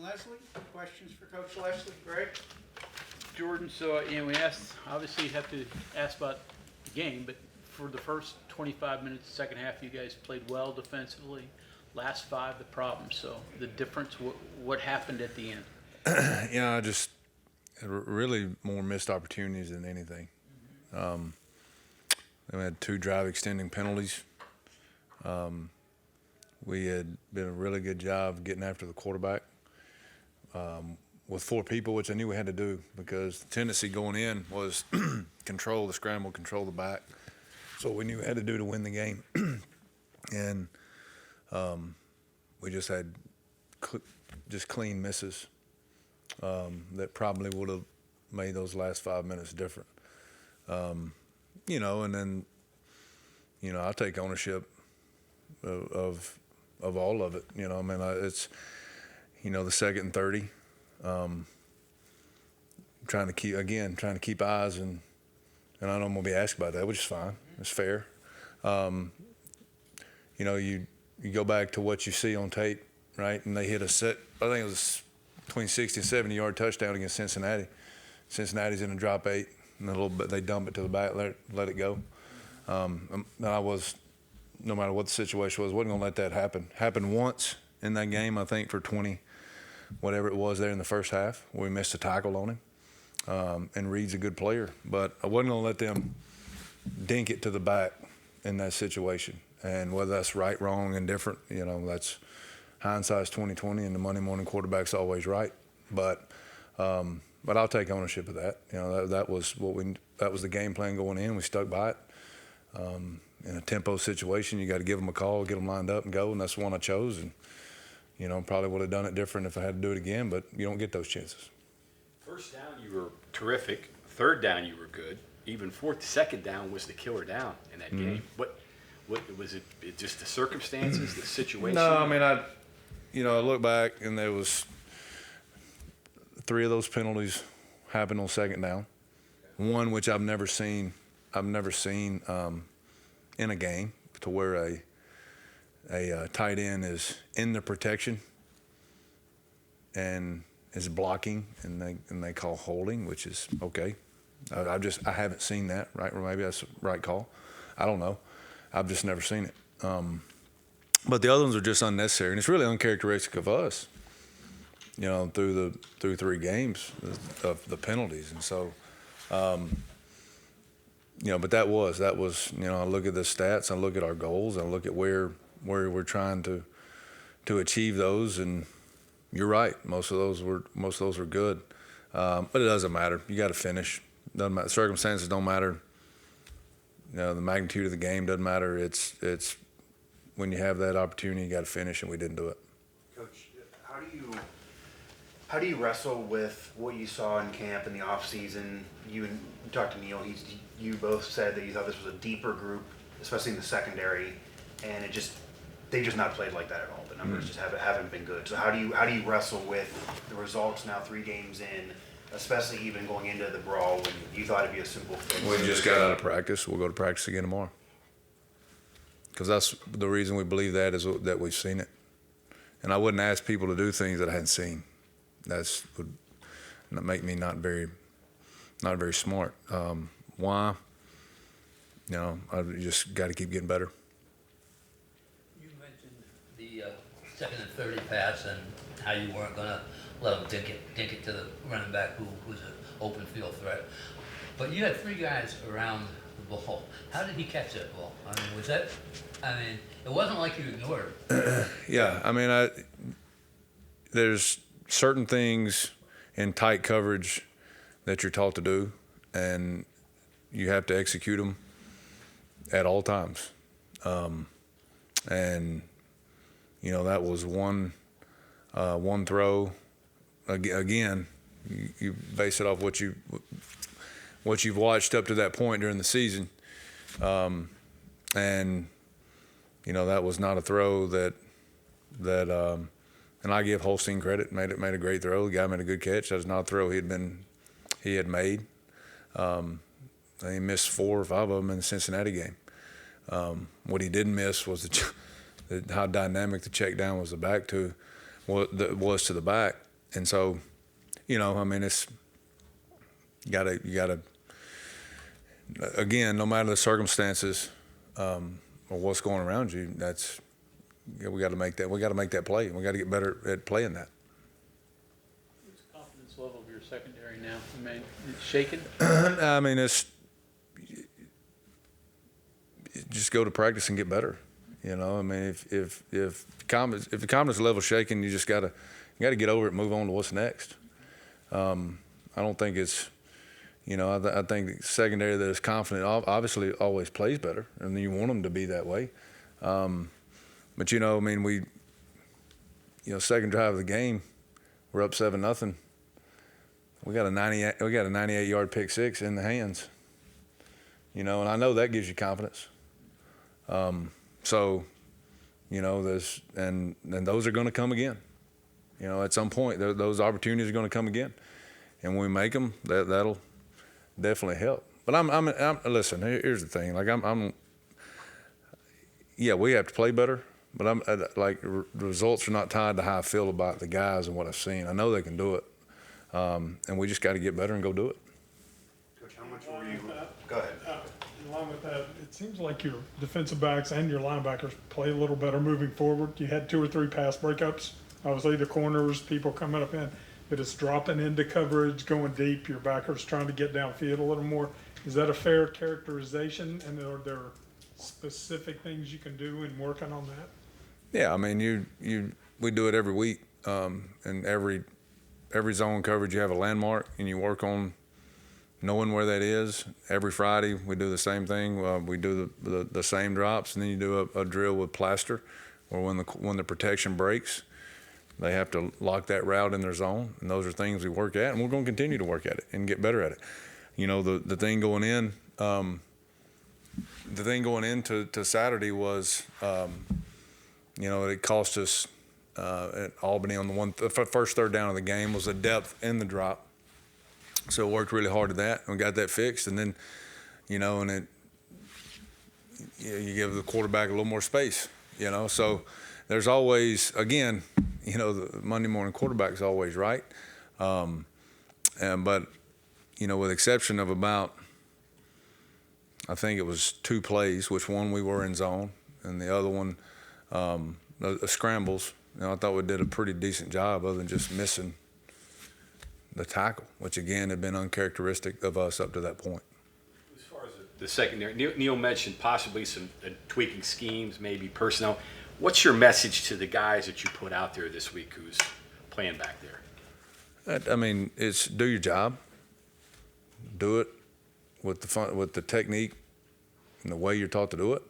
Lesley. Questions for Coach Lesley? Greg? Jordan, so we asked, obviously you have to ask about the game, but for the first 25 minutes, second half, you guys played well defensively. Last five, the problem. So the difference, what happened at the end? I just really more missed opportunities than anything. We had 2 drive extending penalties. We had been a really good job getting after the quarterback with 4 people, which I knew we had to do because the tendency going in was control the scramble, control the back. So we knew we had to do to win the game. And we just had just clean misses that probably would have made those last 5 minutes different. And then, I'll take ownership of all of it. It's, the second and 30, trying to keep eyes and I know I'm gonna be asked about that, which is fine. It's fair. You go back to what you see on tape, right? And they hit a set. I think it was between 60 and 70-yard touchdown against Cincinnati. Cincinnati's in a drop 8, and a little bit they dump it to the back, let it go. And I was, no matter what the situation was, wasn't gonna let that happen. Happened once in that game, I think, for 20, whatever it was there in the first half, where we missed a tackle on him. And Reed's a good player, but I wasn't gonna let them dink it to the back in that situation. And whether that's right, wrong, and different, that's hindsight's 20/20, and the Monday morning quarterback's always right. But I'll take ownership of that. That was the game plan going in. We stuck by it. In a tempo situation, you got to give them a call, get them lined up, and go. And that's the one I chose. And probably would have done it different if I had to do it again. But you don't get those chances. First down, you were terrific. Third down, you were good. Even second down was the killer down in that game. What was it? Just the circumstances, the situation? No, I look back and there was 3 of those penalties happened on second down. One which I've never seen in a game to where a tight end is in the protection and is blocking and they call holding, which is okay. I haven't seen that, right? Or maybe that's the right call. I don't know. I've just never seen it. But the other ones are just unnecessary, and it's really uncharacteristic of us. Through 3 games of the penalties, and so, but that was. I look at the stats, I look at our goals, I look at where we're trying to achieve those, and you're right. Most of those were good, but it doesn't matter. You got to finish. Doesn't matter. Circumstances don't matter. The magnitude of the game doesn't matter. It's when you have that opportunity, you got to finish, and we didn't do it. Coach, how do you wrestle with what you saw in camp in the off season? You talked to Neil. You both said that you thought this was a deeper group, especially in the secondary, and they just not played like that at all. The numbers just haven't been good. So how do you wrestle with the results now 3 games in, especially even going into the brawl when you thought it'd be a simple fix? We just got out of practice. We'll go to practice again tomorrow. Because that's the reason we believe that is that we've seen it. And I wouldn't ask people to do things that I hadn't seen. That would make me not very smart. Why? I just got to keep getting better. You mentioned the second and 30 pass and how you weren't going to let them dink it to the running back who was an open field threat. But you had 3 guys around the ball. How did he catch that ball? It wasn't like you ignored it. Yeah, there's certain things in tight coverage that you're taught to do, and you have to execute them at all times. And that was one throw. Again, you base it off what you've watched up to that point during the season, and that was not a throw that and I give Holstein credit, made a great throw. The guy made a good catch. That was not a throw he had made. He missed 4 or 5 of them in the Cincinnati game. What he didn't miss was how dynamic the check down was to the back. And so, you know, I mean, you gotta, again, no matter the circumstances or what's going around you, we got to make that play. We got to get better at playing that. What's the confidence level of your secondary now? I mean, it's shaken? I mean, just go to practice and get better. You know, I mean, if the confidence level's shaking, you got to get over it and move on to what's next. I don't think it's, you know, I think the secondary that is confident obviously always plays better, and you want them to be that way. But you know, I mean, second drive of the game, we're up 7-0. We got a 98-yard pick six in the hands. You know, and I know that gives you confidence. So, you know, and those are going to come again. You know, at some point, those opportunities are going to come again, and when we make them, that'll definitely help. But I'm listen. Here's the thing. Like yeah, we have to play better. But results are not tied to how I feel about the guys and what I've seen. I know they can do it, and we just got to get better and go do it. Coach, how much were you? Go ahead. In line with that, it seems like your defensive backs and your linebackers play a little better moving forward. You had 2 or 3 pass breakups. Obviously, the corners, people coming up in, but it's dropping into coverage, going deep. Your backers trying to get downfield a little more. Is that a fair characterization? And are there specific things you can do in working on that? Yeah, I mean, we do it every week, and every zone coverage you have a landmark, and you work on knowing where that is. Every Friday we do the same thing. We do the same drops, and then you do a drill with plaster, or when the protection breaks, they have to lock that route in their zone, and those are things we work at, and we're going to continue to work at it and get better at it. You know, the thing going in, to Saturday was. You know, it cost us at Albany on the first third down of the game was the depth in the drop. So we worked really hard at that and got that fixed. And then, you know, you give the quarterback a little more space, you know. So there's always, again, you know, the Monday morning quarterback is always right. But, you know, with the exception of about, I think it was 2 plays, which one we were in zone and the other one, the scrambles, you know, I thought we did a pretty decent job other than just missing the tackle, which again had been uncharacteristic of us up to that point. As far as the secondary, Neil mentioned possibly some tweaking schemes, maybe personnel. What's your message to the guys that you put out there this week who's playing back there? I mean, it's do your job, do it with the technique and the way you're taught to do it,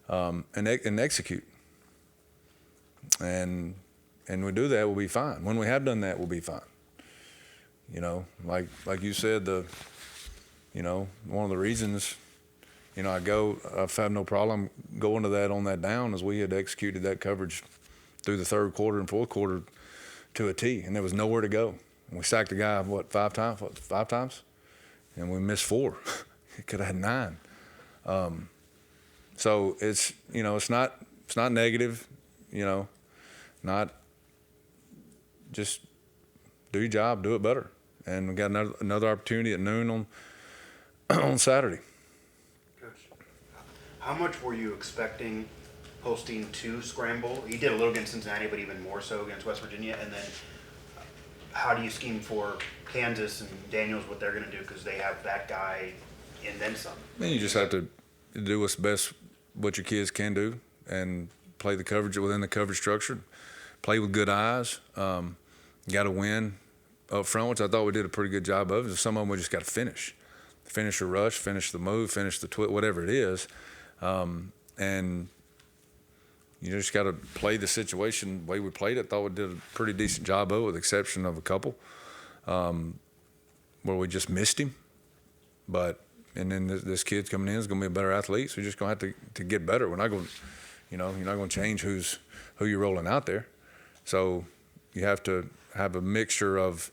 and execute. And we do that, we'll be fine. When we have done that, we'll be fine. You know, like you said, you know, one of the reasons, you know, I've had no problem going to that on that down is we had executed that coverage through the third quarter and fourth quarter to a T, and there was nowhere to go. And we sacked the guy, 5 times? 5 times? And we missed 4. It could have had 9. So it's, you know, it's not negative, you know, not just do your job, do it better. And we got another opportunity at noon on Saturday. Coach, how much were you expecting Holstein to scramble? He did a little against Cincinnati, but even more so against West Virginia. And then how do you scheme for Kansas and Daniels, what they're going to do, because they have that guy and then some? I mean, you just have to do what's best, what your kids can do, and play the coverage within the coverage structure, play with good eyes, got to win up front, which I thought we did a pretty good job of. Some of them we just got to finish the rush, finish the move, finish the whatever it is. And you just got to play the situation the way we played it. Thought we did a pretty decent job of it, with the exception of a couple where we just missed him. And then this kid's coming in is going to be a better athlete, so you're just going to have to get better. We're not going, you know, you're not going to change who you're rolling out there. So you have to have a mixture of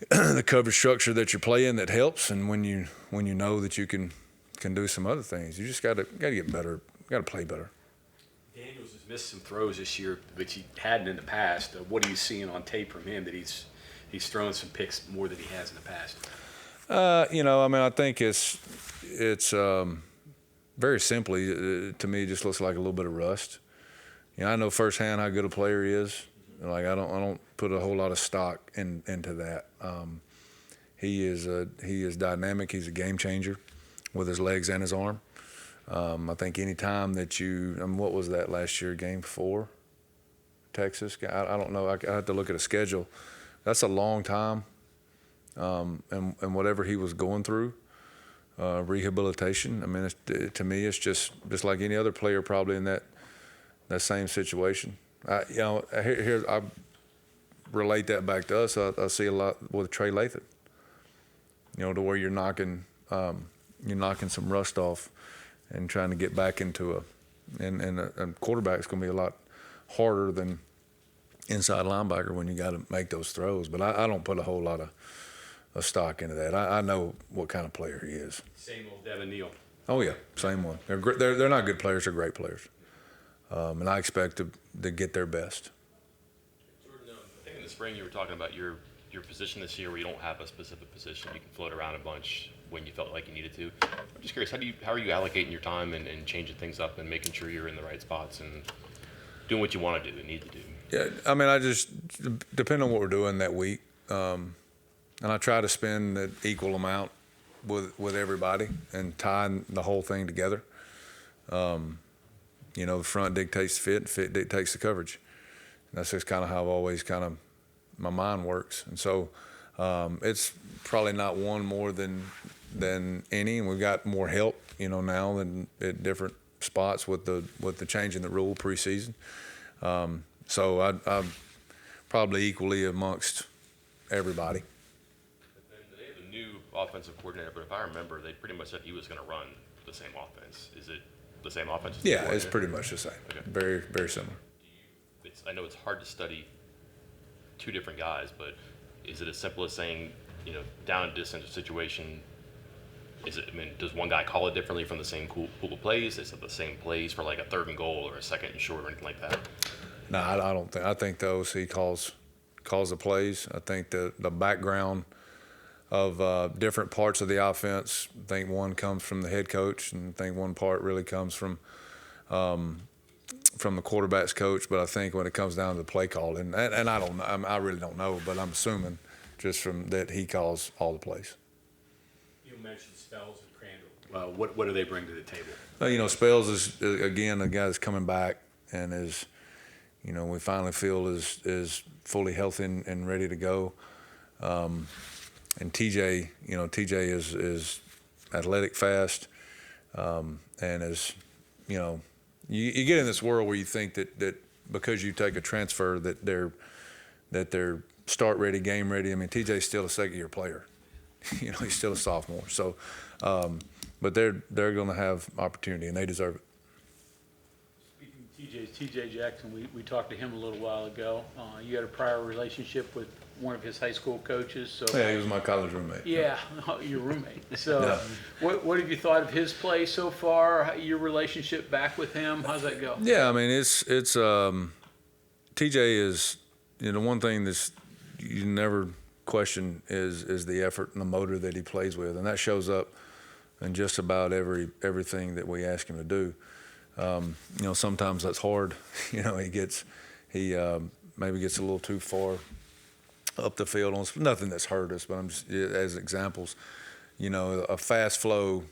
the coverage structure that you're playing that helps, and when you know that you can do some other things, you just got to get better, got to play better. Daniels has missed some throws this year, which he hadn't in the past. What are you seeing on tape from him that he's thrown some picks more than he has in the past? I think it's very simply, to me, it just looks like a little bit of rust. I know firsthand how good a player he is. Like I don't put a whole lot of stock into that. He is dynamic. He's a game changer with his legs and his arm. I think any time that what was that last year, Game 4, Texas? I don't know. I have to look at a schedule. That's a long time. And whatever he was going through, rehabilitation. I mean, to me, it's just like any other player probably in that same situation. I relate that back to us. I see a lot with Trey Lathan. To where you're knocking some rust off and trying to get back into a quarterback's going to be a lot harder than inside linebacker when you got to make those throws. But I don't put a whole lot of stock into that. I know what kind of player he is. Same old Devin Neal. Oh yeah, same one. They're not good players. They're great players, and I expect to get their best. Jordan, I think in the spring you were talking about your position this year, where you don't have a specific position. You can float around a bunch when you felt like you needed to. I'm just curious, how are you allocating your time and changing things up and making sure you're in the right spots and doing what you want to do and need to do? Yeah, I mean, I just depend on what we're doing that week, and I try to spend an equal amount with everybody and tying the whole thing together. The front dictates the fit, and fit dictates the coverage. And that's just kind of how I've always my mind works. And so it's probably not one more than any, and we've got more help, now than at different spots with the change in the rule preseason. So I'm probably equally amongst everybody. But then they have a new offensive coordinator, but if I remember, they pretty much said he was going to run the same offense. Is it the same offense? As the Yeah, it's coordinator? pretty much the same. Okay. Very, very similar. I know it's hard to study two different guys, but is it as simple as saying, down and distance situation? Does one guy call it differently from the same pool of plays? Is it the same plays for like a 3rd and goal or a 2nd and short or anything like that? No, I don't think. I think the OC calls the plays. I think the background of different parts of the offense. I think one comes from the head coach, and I think one part really comes from the quarterback's coach. But I think when it comes down to the play call, and I don't know, I really don't know, but I'm assuming just from that he calls all the plays. You mentioned Spells and Crandall. What do they bring to the table? Spells is again a guy that's coming back and is, we finally feel is fully healthy and ready to go. And TJ, TJ is athletic, fast, and is, you get in this world where you think that because you take a transfer that they're start ready, game ready. I mean, TJ's still a 2nd-year player. He's still a sophomore. So, but they're going to have opportunity, and they deserve it. Speaking of TJ Jackson, we talked to him a little while ago. You had a prior relationship with one of his high school coaches. So Yeah, he was my college roommate. yeah, your roommate. So Yeah. what have you thought of his play so far? Your relationship back with him? How's that go? Yeah, I mean, it's TJ is, one thing that's you never question is the effort and the motor that he plays with, and that shows up in just about everything that we ask him to do. Sometimes that's hard. He maybe gets a little too far up the field on nothing that's hurt us, but I'm just as examples. A fast flow,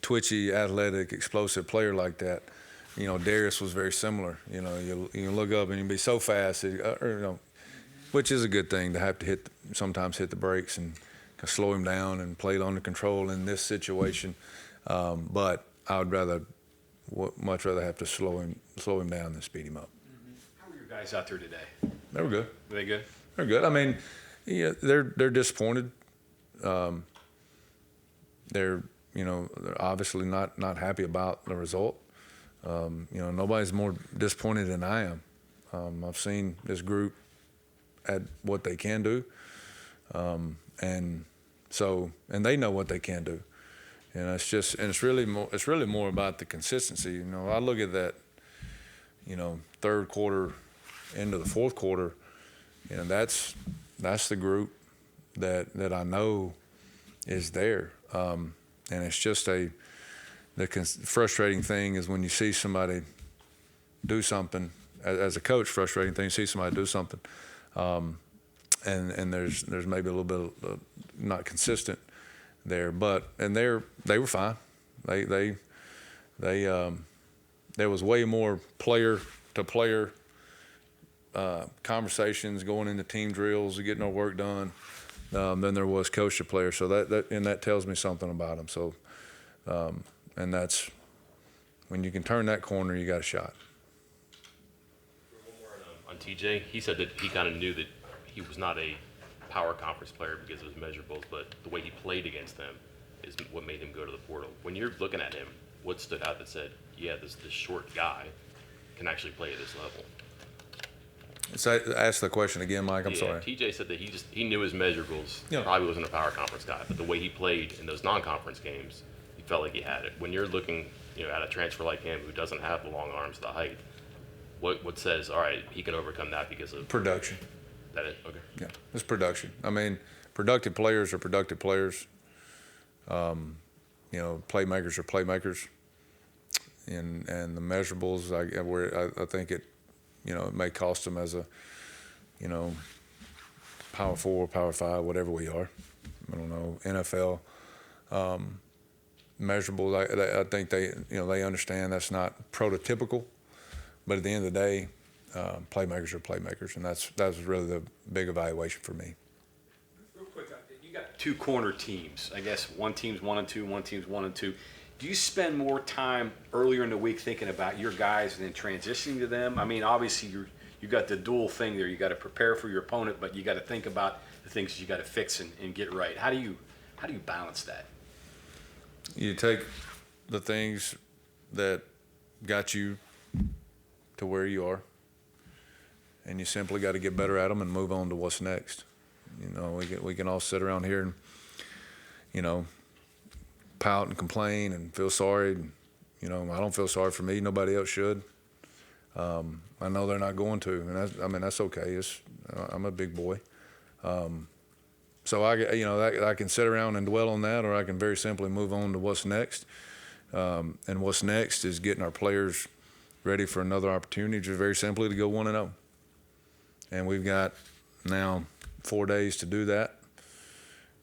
twitchy, athletic, explosive player like that. Darius was very similar. You look up and you be so fast, which is a good thing to have to sometimes hit the brakes and slow him down and play it under control in this situation. But I would much rather have to slow him down than speed him up. How were your guys out there today? They were good. Were they good? They're good. I mean, they're disappointed. They're obviously not happy about the result. Nobody's more disappointed than I am. I've seen this group at what they can do, and they know what they can do, and it's really more about the consistency. I look at that. third quarter into the fourth quarter, that's the group that I know is there. And it's just the frustrating thing is when you see somebody do something, as a coach, frustrating thing, you see somebody do something, and there's maybe a little bit of not consistent there, and they were fine. They there was way more player to player conversations going into team drills, getting our work done, than there was coach to player. So that tells me something about them. So, and that's when you can turn that corner, you got a shot. On TJ, he said that he kind of knew that he was not a power conference player because of his measurables, but the way he played against them is what made him go to the portal. When you're looking at him, what stood out that said, yeah, this short guy can actually play at this level? So ask the question again, Mike. I'm sorry. TJ said that he knew his measurables. Yeah. Probably wasn't a power conference guy, but the way he played in those non-conference games, he felt like he had it. When you're looking, at a transfer like him who doesn't have the long arms, the height, what says, all right, he can overcome that because of Production. that? Okay. Yeah, it's production. I mean, productive players are productive players. Playmakers are playmakers. And the measurables, I think it may cost them as a, power 4, power 5, whatever we are. I don't know, NFL. Measurables, I think they understand that's not prototypical, but at the end of the day, playmakers are playmakers, and that's really the big evaluation for me. Real quick, you got 2 corner teams. I guess one team's 1 and 2, one team's 1 and 2. Do you spend more time earlier in the week thinking about your guys and then transitioning to them? I mean, obviously you got the dual thing there. You got to prepare for your opponent, but you got to think about the things you got to fix and get right. How do you balance that? You take the things that got you to where you are, and you simply got to get better at them and move on to what's next. We can all sit around here and, pout and complain and feel sorry. I don't feel sorry for me. Nobody else should. I know they're not going to, and that's okay. I'm a big boy. So I can sit around and dwell on that, or I can very simply move on to what's next. And what's next is getting our players ready for another opportunity, just very simply to go 1-0. And we've got now 4 days to do that.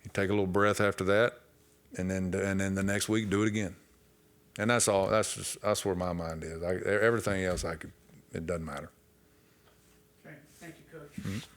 You take a little breath after that, and then the next week do it again. And that's all. That's where my mind is. Everything else, it doesn't matter. Okay, thank you, Coach.